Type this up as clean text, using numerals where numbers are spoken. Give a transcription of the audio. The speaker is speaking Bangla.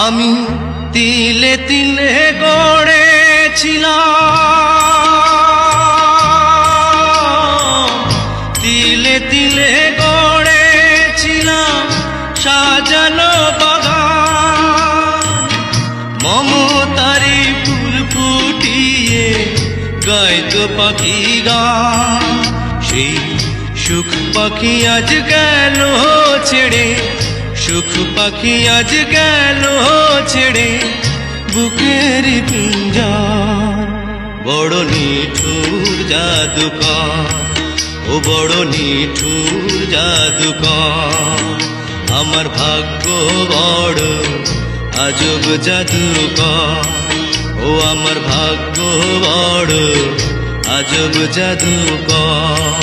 আমি তিলে তিলে গড়েছিলাম, তিলে তিলে গড়েছিলাম সাজানো বাগান। মমতারি ফুল ফুটিয়ে গাইতো পাখি গান। সেই সুখ পাখি আজ গেল ছেড়ে, সুখ পাখি আজ গেল ছেড়ে বুকের পিঞ্জর। বড় নিঠুর জাদুকর, ও বড় নিঠুর জাদুকর। আমার ভাগ্য বড় আজব জাদুকর, ও আমার ভাগ্য বড় আজব জাদুকর।